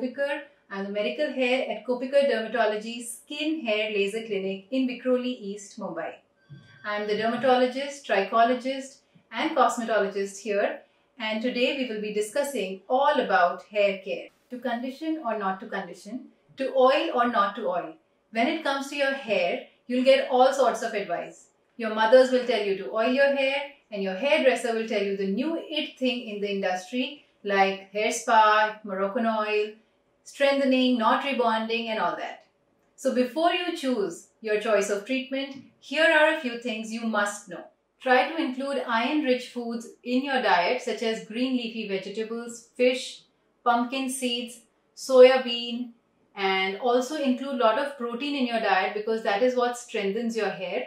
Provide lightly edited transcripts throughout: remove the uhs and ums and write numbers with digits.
Kopikar. I'm the medical hair at Kopikar Dermatologist Skin Hair Laser Clinic in Vikhroli East, Mumbai. I'm the dermatologist, trichologist and cosmetologist here, and today we will be discussing all about hair care. To condition or not to condition, to oil or not to oil. When it comes to your hair, you'll get all sorts of advice. Your mothers will tell you to oil your hair, and your hairdresser will tell you the new it thing in the industry like hair spa, Moroccan oil, strengthening, knot rebonding and all that. So before you choose your choice of treatment, here are a few things you must know. Try to include iron-rich foods in your diet such as green leafy vegetables, fish, pumpkin seeds, soya bean, and also include a lot of protein in your diet because that is what strengthens your hair.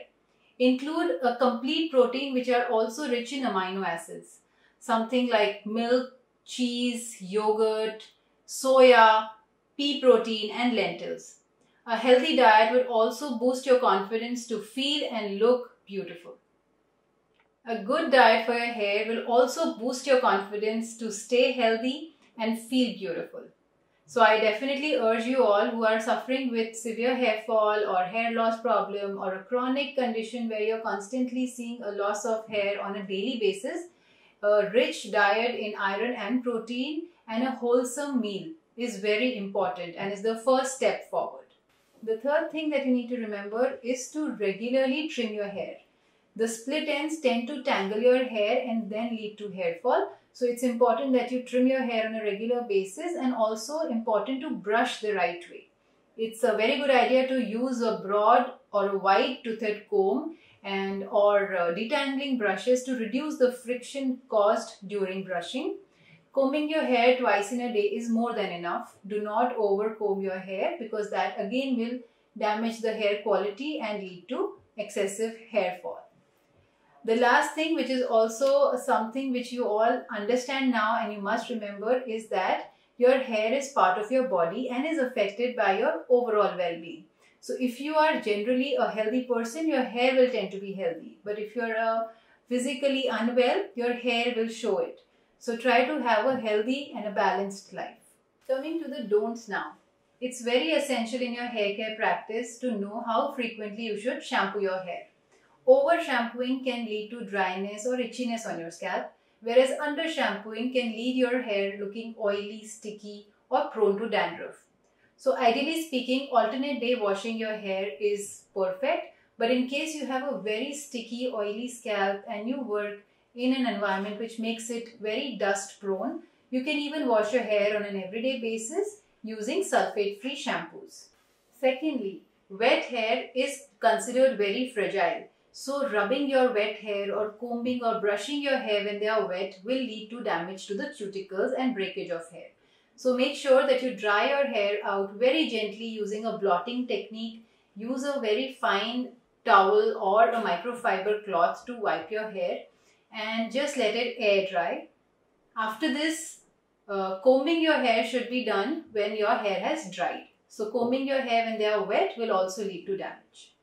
Include a complete protein which are also rich in amino acids. Something like milk, cheese, yogurt, soya, pea protein and lentils. A healthy diet would also boost your confidence to feel and look beautiful. A good diet for your hair will also boost your confidence to stay healthy and feel beautiful. So I definitely urge you all who are suffering with severe hair fall or hair loss problem or a chronic condition where you're constantly seeing a loss of hair on a daily basis, a rich diet in iron and protein and a wholesome meal is very important and is the first step forward. The third thing that you need to remember is to regularly trim your hair. The split ends tend to tangle your hair and then lead to hair fall. So it's important that you trim your hair on a regular basis and also important to brush the right way. It's a very good idea to use a broad or a wide toothed comb or detangling brushes to reduce the friction caused during brushing. Combing your hair twice in a day is more than enough. Do not over comb your hair because that again will damage the hair quality and lead to excessive hair fall. The last thing, which is also something which you all understand now and you must remember, is that your hair is part of your body and is affected by your overall well-being. So if you are generally a healthy person, your hair will tend to be healthy. But if you are physically unwell, your hair will show it. So try to have a healthy and a balanced life. Coming to the don'ts now. It's very essential in your hair care practice to know how frequently you should shampoo your hair. Over shampooing can lead to dryness or itchiness on your scalp, whereas under shampooing can lead your hair looking oily, sticky or prone to dandruff. So ideally speaking, alternate day washing your hair is perfect, but in case you have a very sticky, oily scalp and you work in an environment which makes it very dust prone, you can even wash your hair on an everyday basis using sulfate-free shampoos. Secondly, wet hair is considered very fragile. So rubbing your wet hair or combing or brushing your hair when they are wet will lead to damage to the cuticles and breakage of hair. So make sure that you dry your hair out very gently using a blotting technique. Use a very fine towel or a microfiber cloth to wipe your hair and just let it air dry. After this, combing your hair should be done when your hair has dried. So combing your hair when they are wet will also lead to damage.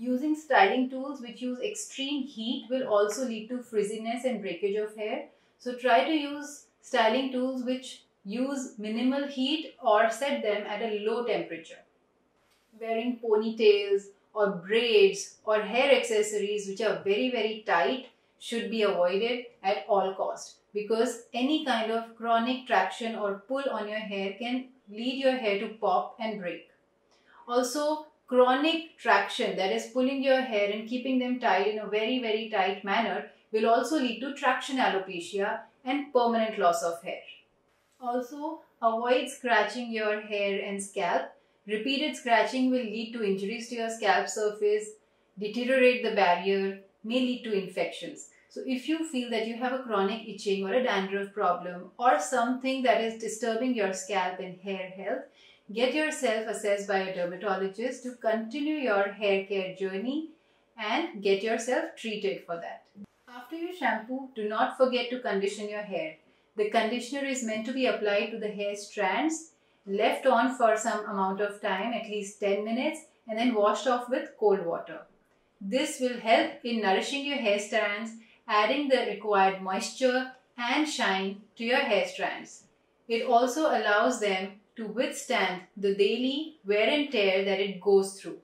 Using styling tools which use extreme heat will also lead to frizziness and breakage of hair. So try to use styling tools which use minimal heat or set them at a low temperature. Wearing ponytails or braids or hair accessories which are very tight should be avoided at all costs because any kind of chronic traction or pull on your hair can lead your hair to pop and break. Also, chronic traction, that is pulling your hair and keeping them tied in a very tight manner, will also lead to traction alopecia and permanent loss of hair. Also, avoid scratching your hair and scalp. Repeated scratching will lead to injuries to your scalp surface, deteriorate the barrier, may lead to infections. So if you feel that you have a chronic itching or a dandruff problem or something that is disturbing your scalp and hair health, get yourself assessed by a dermatologist to continue your hair care journey and get yourself treated for that. After you shampoo, do not forget to condition your hair. The conditioner is meant to be applied to the hair strands, left on for some amount of time, at least 10 minutes, and then washed off with cold water. This will help in nourishing your hair strands, adding the required moisture and shine to your hair strands. It also allows them to withstand the daily wear and tear that it goes through.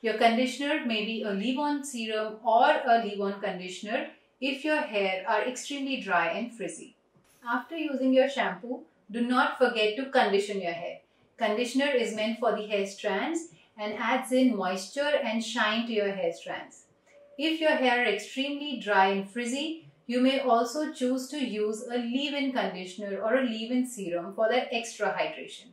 Your conditioner may be a leave-on serum or a leave-on conditioner if your hair are extremely dry and frizzy. After using your shampoo, do not forget to condition your hair. Conditioner is meant for the hair strands and adds in moisture and shine to your hair strands. If your hair are extremely dry and frizzy, you may also choose to use a leave-in conditioner or a leave-in serum for that extra hydration.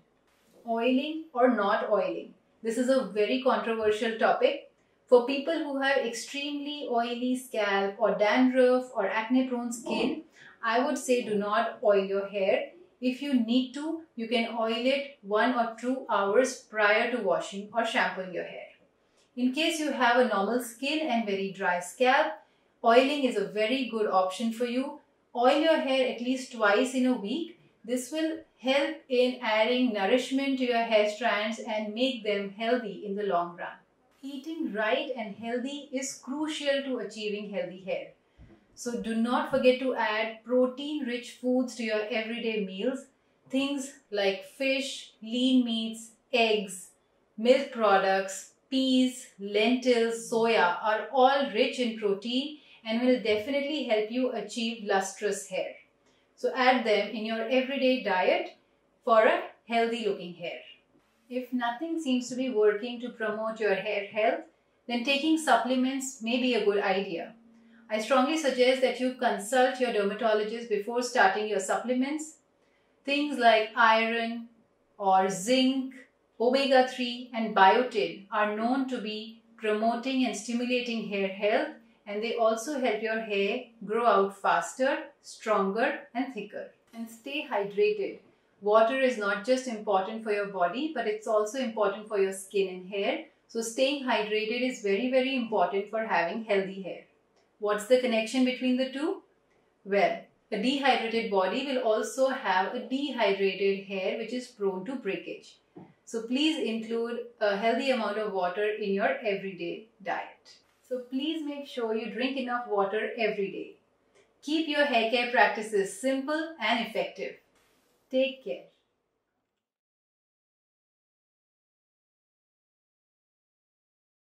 Oiling or not oiling. This is a very controversial topic. For people who have extremely oily scalp or dandruff or acne-prone skin, I would say do not oil your hair. If you need to, you can oil it 1 or 2 hours prior to washing or shampooing your hair. In case you have a normal skin and very dry scalp, oiling is a very good option for you. Oil your hair at least twice in a week. This will help in adding nourishment to your hair strands and make them healthy in the long run. Eating right and healthy is crucial to achieving healthy hair. So do not forget to add protein-rich foods to your everyday meals. Things like fish, lean meats, eggs, milk products, peas, lentils, soya are all rich in protein and will definitely help you achieve lustrous hair. So add them in your everyday diet for a healthy looking hair. If nothing seems to be working to promote your hair health, then taking supplements may be a good idea. I strongly suggest that you consult your dermatologist before starting your supplements. Things like iron or zinc, omega-3 and biotin are known to be promoting and stimulating hair health, and they also help your hair grow out faster, stronger and thicker. And stay hydrated. Water is not just important for your body, but it's also important for your skin and hair. So staying hydrated is very, very important for having healthy hair. What's the connection between the two? Well, a dehydrated body will also have a dehydrated hair which is prone to breakage. So please include a healthy amount of water in your everyday diet. So please make sure you drink enough water every day. Keep your hair care practices simple and effective. Take care.